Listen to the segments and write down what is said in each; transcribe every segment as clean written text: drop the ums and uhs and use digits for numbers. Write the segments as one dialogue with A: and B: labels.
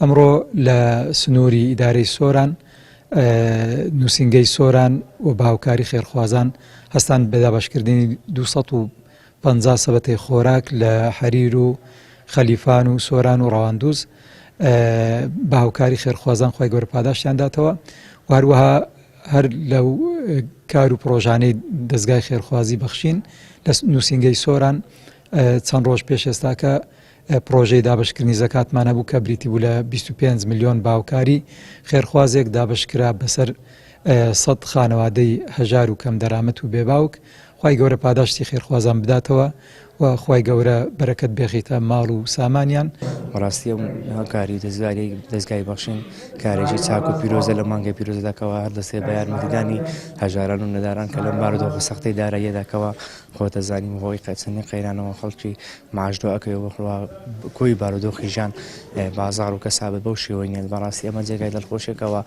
A: ئەمڕۆ لە سنووری ئیدارەی سۆران نووسینگەی سۆران و باوکاری خێرخوازان هەستان بە دابەشکردنی 250 سەبەتەی خۆراک لە حەریر و خەلیفان و سۆران و ڕەواندوز باوکاری خێرخوازان خۆی گەورە پاداشتیان داتەوە و هەروەها هەر لەو کار و پرۆژانەی دەستگای خێرخوازی بەخشین لە نووسینگەی سۆران چەند ڕۆژ پێش ئێستاکە پرۆژەی دابشکردنی زەکاتمان هەبوو کە بریتی بوو لە 25 میلیۆن باوکاری خێرخوازێک دابشکرا بەسەر 100 خانەوادەی هەژار و کەم دەرامەت و بێباوک خی گەورە پاداشتی خێرخوازان بداتەوە و خی گەورە بەرەکەت بێخیتە ماڵ و سامانیان.
B: ڕاستی هاوکاری دەستگای بەخشین کارێکی چاک و پیرۆزە لە مانگەی پیرۆزەداکەوە هەر دەستێ بە یارمەتیدانی هەژاران و نەداران کە لەم بارودۆخە سەختەی داراییەداکەوە خۆتە زانیم هۆی قەچەندی قەیرانەوە خەڵکی ماژدۆ ئەکەوە کۆی بارودۆخی ژان بازاڕ و کەسابە بەو شێوەی نێت بەڕاستی ئەمە جێگای دڵخۆشێکەوە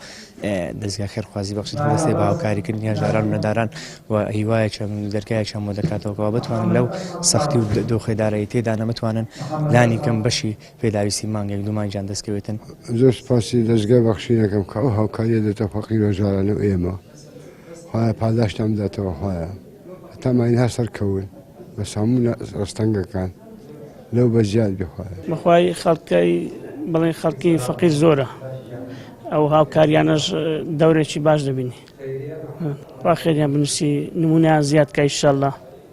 B: دەستگای خێرخوازی بەخشین دەستێ بە هاوکاریکردنی هەژاران و نەداران و هیوایە دەرگایەکیان بۆ دەکاتەوە بتوانن لەو سەختی و دۆخی دارایی تێدا نەمەتوانن لانی کەم بەشی پێداویستی مانگێک دومانجان دەستکەوێتن.
C: زۆر سپاسی دەستگای بەخشینەکەم کە ئەو هاوکاریە دێتە فەقیر و هەژاران و ئێمە خۆیان پاداشتان بداتەوە خۆیان هەتاماین هەر سەرکەون بە سامون ڕستەنگەکان لەو بەزیاد بخوایە
D: بەخوای خەڵکەی بڵێن خەڵکی فەقیر زۆرە ئەو هاوکاریانەش دەورێکی باش دەبینی وا خێریان بنووسی نمونەیان زیاد کە ئینشەڵڵا